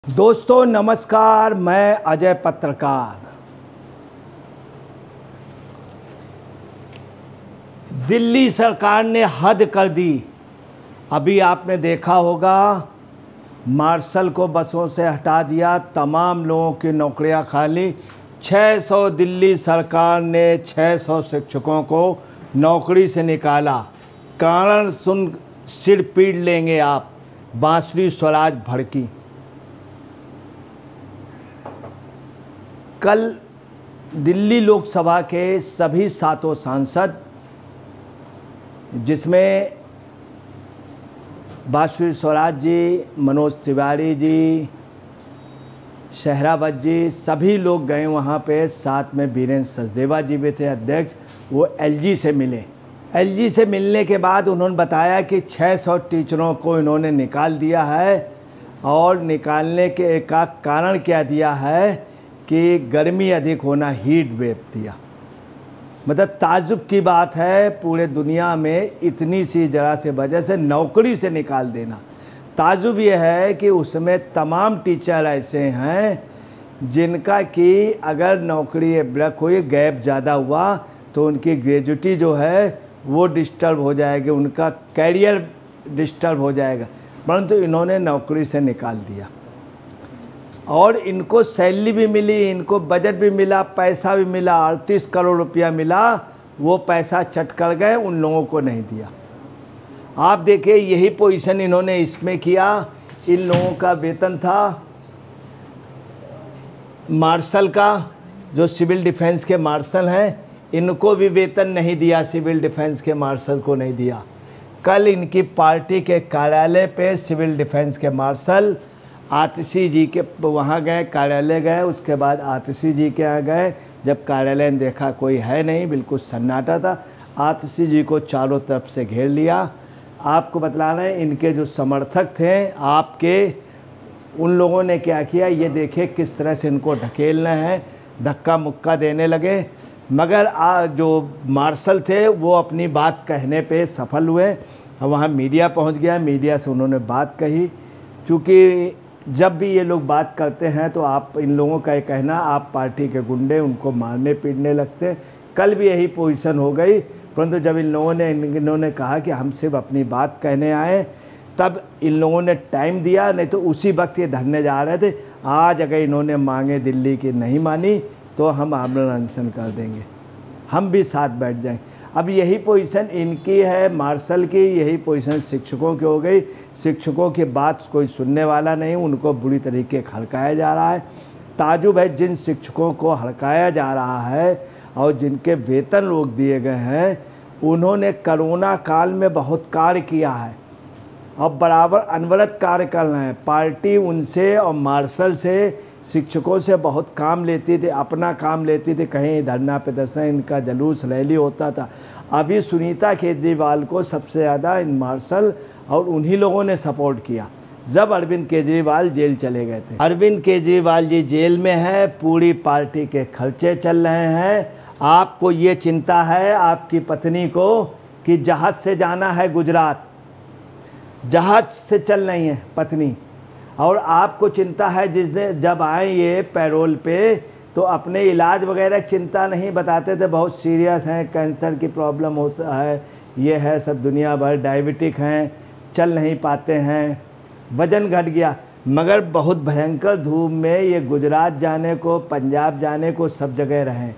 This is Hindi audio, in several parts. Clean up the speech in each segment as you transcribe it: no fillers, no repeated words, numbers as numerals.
दोस्तों नमस्कार, मैं अजय पत्रकार। दिल्ली सरकार ने हद कर दी। अभी आपने देखा होगा, मार्शल को बसों से हटा दिया, तमाम लोगों की नौकरियां खाली। 600 दिल्ली सरकार ने 600 शिक्षकों को नौकरी से निकाला। कारण सुन सिर पीट लेंगे आप। बांसुरी स्वराज भड़की। कल दिल्ली लोकसभा के सभी 7 सांसद, जिसमें बांसुरी स्वराज जी, मनोज तिवारी जी, शहरावत जी, सभी लोग गए वहाँ पे। साथ में वीरेंद्र सचदेवा जी भी थे अध्यक्ष। वो एलजी से मिले। एलजी से मिलने के बाद उन्होंने बताया कि 600 टीचरों को इन्होंने निकाल दिया है, और निकालने के का कारण क्या दिया है कि गर्मी अधिक होना, हीट वेव दिया। मतलब ताज्जुब की बात है, पूरे दुनिया में इतनी सी जरा से वजह से नौकरी से निकाल देना। ताज्जुब यह है कि उसमें तमाम टीचर ऐसे हैं जिनका कि अगर नौकरी ब्रेक हुई, गैप ज़्यादा हुआ, तो उनकी ग्रेजुटी जो है वो डिस्टर्ब हो जाएगी, उनका कैरियर डिस्टर्ब हो जाएगा। परंतु इन्होंने नौकरी से निकाल दिया, और इनको सैलरी भी मिली, इनको बजट भी मिला, पैसा भी मिला, 38 करोड़ रुपया मिला। वो पैसा चट कर गए, उन लोगों को नहीं दिया। आप देखिए, यही पोजीशन इन्होंने इसमें किया। इन लोगों का वेतन था मार्शल का, जो सिविल डिफेंस के मार्शल हैं, इनको भी वेतन नहीं दिया, सिविल डिफेंस के मार्शल को नहीं दिया। कल इनकी पार्टी के कार्यालय पे सिविल डिफेंस के मार्शल आतिशी जी के वहाँ गए, कार्यालय गए। उसके बाद आतिशी जी के यहाँ गए। जब कार्यालय ने देखा कोई है नहीं, बिल्कुल सन्नाटा था, आतिशी जी को चारों तरफ से घेर लिया। आपको बतलाना है, इनके जो समर्थक थे आपके, उन लोगों ने क्या किया, ये देखे किस तरह से इनको ढकेलना है, धक्का मुक्का देने लगे। मगर जो मार्शल थे वो अपनी बात कहने पे सफल हुए। वहाँ मीडिया पहुँच गया, मीडिया से उन्होंने बात कही। चूँकि जब भी ये लोग बात करते हैं तो आप, इन लोगों का ये कहना, आप पार्टी के गुंडे, उनको मारने पीटने लगते हैं। कल भी यही पोजीशन हो गई। परंतु जब इन्होंने कहा कि हम सिर्फ अपनी बात कहने आए, तब इन लोगों ने टाइम दिया, नहीं तो उसी वक्त ये धरने जा रहे थे। आज अगर इन्होंने मांगे दिल्ली की नहीं मानी तो हम आमरण अनशन कर देंगे, हम भी साथ बैठ जाएंगे। अब यही पोजीशन इनकी है, मार्शल की, यही पोजीशन शिक्षकों की हो गई। शिक्षकों की बात कोई सुनने वाला नहीं, उनको बुरी तरीके हड़काया जा रहा है। ताजुब है, जिन शिक्षकों को हड़काया जा रहा है और जिनके वेतन रोक दिए गए हैं, उन्होंने कोरोना काल में बहुत कार्य किया है और बराबर अनवरत कार्य कर रहे हैं। पार्टी उनसे और मार्शल से, शिक्षकों से बहुत काम लेती थी, अपना काम लेती थी। कहीं धरना प्रदर्शन, इनका जुलूस रैली होता था। अभी सुनीता केजरीवाल को सबसे ज़्यादा इन मार्शल और उन्हीं लोगों ने सपोर्ट किया जब अरविंद केजरीवाल जेल चले गए थे। अरविंद केजरीवाल जी जेल में हैं, पूरी पार्टी के खर्चे चल रहे हैं। आपको ये चिंता है आपकी पत्नी को कि जहाज़ से जाना है गुजरात, जहाज़ से चल रही है पत्नी, और आपको चिंता है जब आए ये पैरोल पे तो अपने इलाज वगैरह की चिंता नहीं बताते थे। बहुत सीरियस हैं, कैंसर की प्रॉब्लम होता है, ये है सब दुनिया भर, डायबिटिक हैं, चल नहीं पाते हैं, वज़न घट गया। मगर बहुत भयंकर धूप में ये गुजरात जाने को, पंजाब जाने को, सब जगह रहें।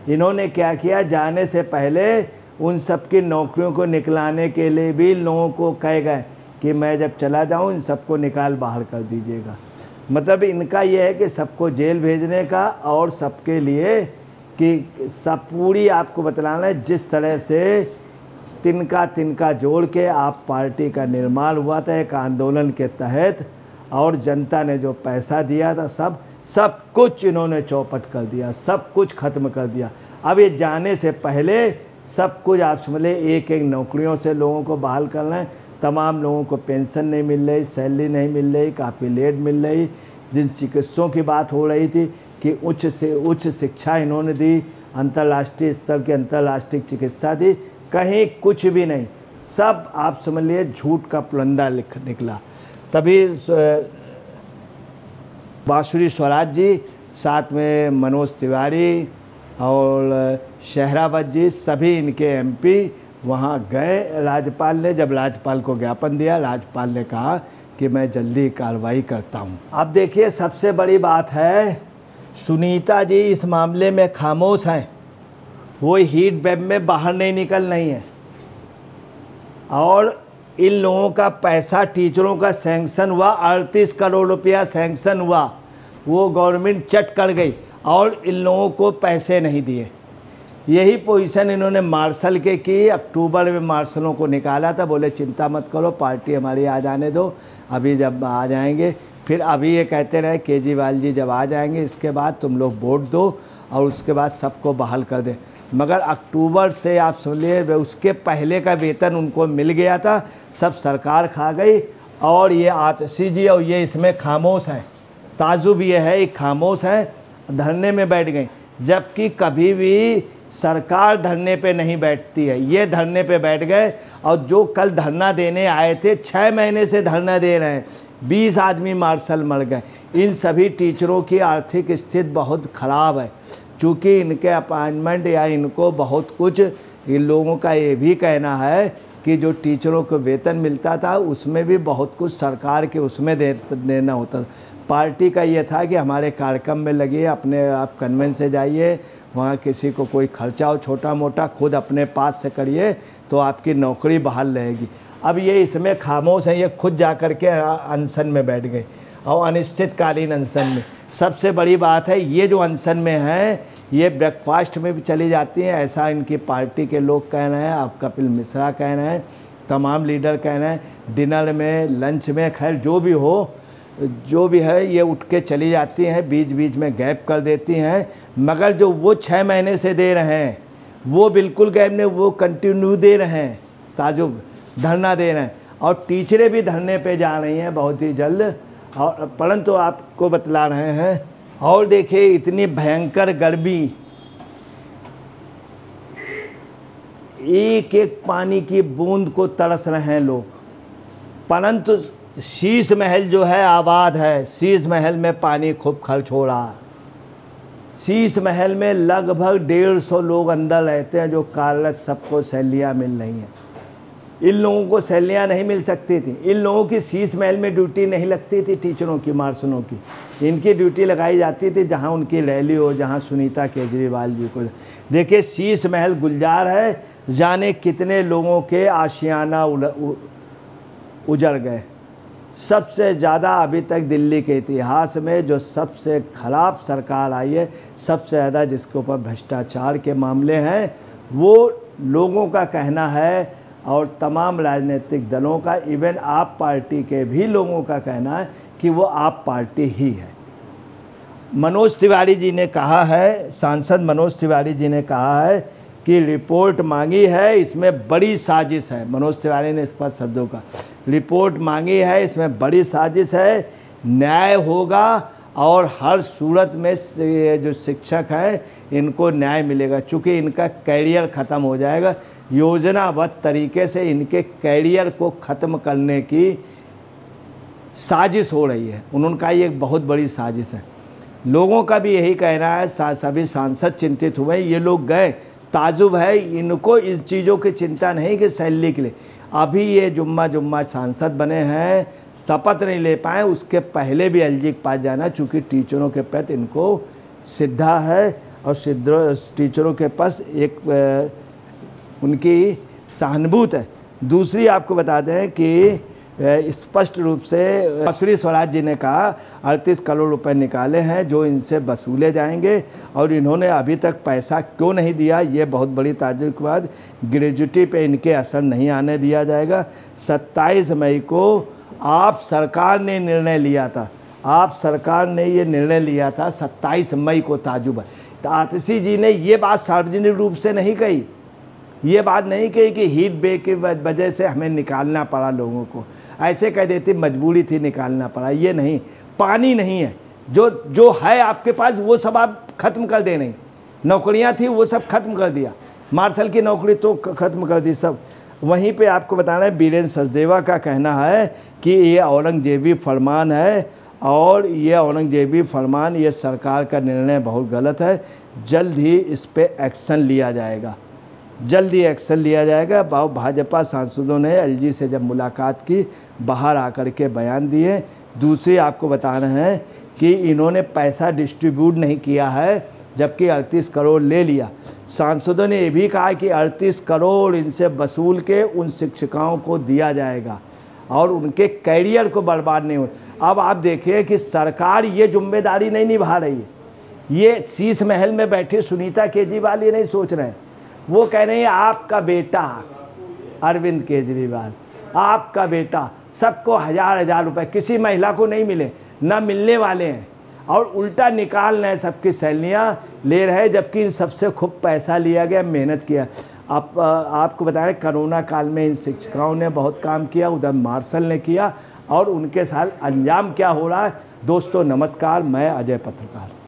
इन्होंने क्या किया, जाने से पहले उन सब की नौकरियों को निकलाने के लिए भी लोगों को कह गए कि मैं जब चला जाऊं इन सबको निकाल बाहर कर दीजिएगा। मतलब इनका यह है कि सबको जेल भेजने का, और सबके लिए कि सब पूरी, आपको बतलाना है जिस तरह से तिनका तिनका जोड़ के आप पार्टी का निर्माण हुआ था एक आंदोलन के तहत, और जनता ने जो पैसा दिया था सब कुछ इन्होंने चौपट कर दिया, सब कुछ ख़त्म कर दिया। अब ये जाने से पहले सब कुछ आप समझ लें, एक एक नौकरियों से लोगों को बहाल करना है। तमाम लोगों को पेंशन नहीं मिल रही, सैलरी नहीं मिल रही, काफ़ी लेट मिल रही। जिन चिकित्सकों की बात हो रही थी कि उच्च से उच्च शिक्षा इन्होंने दी, अंतर्राष्ट्रीय स्तर की अंतर्राष्ट्रीय चिकित्सा दी, कहीं कुछ भी नहीं। सब आप समझ लिए झूठ का पुलंदा निकला। तभी बांसुरी स्वराज जी, साथ में मनोज तिवारी और शहरावत जी, सभी इनके एमपी वहाँ गए। राज्यपाल ने, जब राज्यपाल को ज्ञापन दिया, राज्यपाल ने कहा कि मैं जल्दी कार्रवाई करता हूँ। अब देखिए सबसे बड़ी बात है, सुनीता जी इस मामले में खामोश हैं। वो हीट वेव में बाहर नहीं निकल रही हैं और इन लोगों का पैसा, टीचरों का सैंक्शन हुआ, 38 करोड़ रुपया सैंक्शन हुआ, वो गवर्नमेंट चट कर गई और इन लोगों को पैसे नहीं दिए। यही पोजीशन इन्होंने मार्शल के की। अक्टूबर में मार्शलों को निकाला था, बोले चिंता मत करो, पार्टी हमारी आ जाने दो, अभी जब आ जाएंगे। फिर अभी ये कहते रहे केजरीवाल जी जब आ जाएंगे इसके बाद तुम लोग वोट दो और उसके बाद सबको बहाल कर दें। मगर अक्टूबर से आप समझिए उसके पहले का वेतन उनको मिल गया था, सब सरकार खा गई। और ये आतिशी जी और ये इसमें खामोश हैं। ताजुब ये है, ये खामोश हैं, धरने में बैठ गई, जबकि कभी भी सरकार धरने पे नहीं बैठती है। ये धरने पे बैठ गए और जो कल धरना देने आए थे 6 महीने से धरना दे रहे हैं, 20 आदमी मार्शल मर गए। इन सभी टीचरों की आर्थिक स्थिति बहुत ख़राब है, चूँकि इनके अपॉइंटमेंट या इनको बहुत कुछ, इन लोगों का ये भी कहना है कि जो टीचरों को वेतन मिलता था उसमें भी बहुत कुछ सरकार के उसमें देना होता था। पार्टी का ये था कि हमारे कार्यक्रम में लगिए, अपने आप कन्वेंस से जाइए, वहाँ किसी को कोई खर्चा हो छोटा मोटा खुद अपने पास से करिए तो आपकी नौकरी बहाल रहेगी। अब ये इसमें खामोश हैं, ये खुद जा कर के अनशन में बैठ गए और अनिश्चितकालीन अनशन में। सबसे बड़ी बात है ये जो अनशन में हैं ये ब्रेकफास्ट में भी चली जाती हैं, ऐसा इनकी पार्टी के लोग कह रहे हैं। अब कपिल मिश्रा कह रहे हैं, तमाम लीडर कह रहे हैं, डिनर में, लंच में, खैर जो भी हो, जो भी है ये उठ के चली जाती हैं, बीच बीच में गैप कर देती हैं। मगर जो वो 6 महीने से दे रहे हैं वो बिल्कुल गैप नहीं, वो कंटिन्यू दे रहे हैं, ताजुब धरना दे रहे हैं। और टीचरें भी धरने पे जा रही हैं बहुत ही जल्द, और परंतु आपको बतला रहे हैं। और देखिए इतनी भयंकर गर्मी, एक एक पानी की बूंद को तरस रहे हैं लोग, परंतु शीश महल जो है आबाद है, शीश महल में पानी खूब खर्च हो रहा है। शीश महल में लगभग 150 लोग अंदर रहते हैं जो कार्यरत, सबको सैलरियाँ मिल रही हैं। इन लोगों को सैलरियाँ नहीं मिल सकती थी, इन लोगों की शीश महल में ड्यूटी नहीं लगती थी, टीचरों की, मार्शलों की। इनकी ड्यूटी लगाई जाती थी जहाँ उनकी रैली हो, जहाँ सुनीता केजरीवाल जी को। देखिए शीश महल गुलजार है, जाने कितने लोगों के आशियाना उजड़ गए। सबसे ज़्यादा अभी तक दिल्ली के इतिहास में जो सबसे ख़राब सरकार आई है, सबसे ज़्यादा जिसके ऊपर भ्रष्टाचार के मामले हैं, वो लोगों का कहना है और तमाम राजनीतिक दलों का, इवन आप पार्टी के भी लोगों का कहना है कि वो आप पार्टी ही है। मनोज तिवारी जी ने कहा है, सांसद मनोज तिवारी जी ने कहा है कि रिपोर्ट मांगी है, इसमें बड़ी साजिश है। मनोज तिवारी ने स्पष्ट शब्दों का रिपोर्ट मांगी है, इसमें बड़ी साजिश है, न्याय होगा और हर सूरत में जो शिक्षक हैं इनको न्याय मिलेगा, चूँकि इनका कैरियर ख़त्म हो जाएगा। योजनाबद्ध तरीके से इनके कैरियर को ख़त्म करने की साजिश हो रही है। उन्होंने कहा ये एक बहुत बड़ी साजिश है। लोगों का भी यही कहना है, सभी सांसद चिंतित हुए, ये लोग गए। ताजुब है, इनको इस चीज़ों की चिंता नहीं कि सैलरी के लिए। अभी ये जुम्मा सांसद बने हैं, शपथ नहीं ले पाए, उसके पहले भी एलजी के पास जाना, चूँकि टीचरों के प्रति इनको श्रद्धा है और टीचरों के पास एक उनकी सहानुभूति है। दूसरी आपको बता दें कि स्पष्ट रूप से बांसुरी स्वराज जी ने कहा 38 करोड़ रुपए निकाले हैं जो इनसे वसूले जाएंगे, और इन्होंने अभी तक पैसा क्यों नहीं दिया, ये बहुत बड़ी ताज्जुब की बात। ग्रेजुटी पे इनके असर नहीं आने दिया जाएगा। 27 मई को आप सरकार ने निर्णय लिया था, आप सरकार ने ये निर्णय लिया था 27 मई को। ताज्जुब है, तो आतिशी जी ने ये बात सार्वजनिक रूप से नहीं कही, ये बात नहीं कही कि हीट वेव की वजह से हमें निकालना पड़ा लोगों को, ऐसे कह देती मजबूरी थी निकालना पड़ा। ये नहीं, पानी नहीं है, जो है आपके पास वो सब आप ख़त्म कर दे। नहीं, नौकरियां थी वो सब खत्म कर दिया, मार्शल की नौकरी तो ख़त्म कर दी सब। वहीं पे आपको बताना है, बीरेंद्र सचदेवा का कहना है कि ये औरंगजेबी फरमान है और ये औरंगजेबी फरमान, ये सरकार का निर्णय बहुत गलत है। जल्द ही इस पे एक्शन लिया जाएगा, जल्द ही एक्शन लिया जाएगा। भाजपा सांसदों ने एलजी से जब मुलाकात की, बाहर आकर के बयान दिए। दूसरी आपको बता रहे हैं कि इन्होंने पैसा डिस्ट्रीब्यूट नहीं किया है, जबकि 38 करोड़ ले लिया। सांसदों ने ये भी कहा कि 38 करोड़ इनसे वसूल के उन शिक्षिकाओं को दिया जाएगा और उनके कैरियर को बर्बाद नहीं हो। अब आप देखिए कि सरकार ये जिम्मेदारी नहीं निभा रही है। ये शीश महल में बैठे सुनीता केजरीवाल ये नहीं सोच रहे हैं। वो कह रहे हैं आपका बेटा अरविंद केजरीवाल, आपका बेटा, सबको 1000-1000 रुपये, किसी महिला को नहीं मिले, ना मिलने वाले हैं, और उल्टा निकाल रहे हैं, सबकी सैलरियाँ ले रहे हैं, जबकि इन सबसे खूब पैसा लिया गया, मेहनत किया। आपको बताएं कोरोना काल में इन शिक्षिकाओं ने बहुत काम किया, उधर मार्शल ने किया, और उनके साथ अंजाम क्या हो रहा है। दोस्तों नमस्कार, मैं अजय पत्रकार।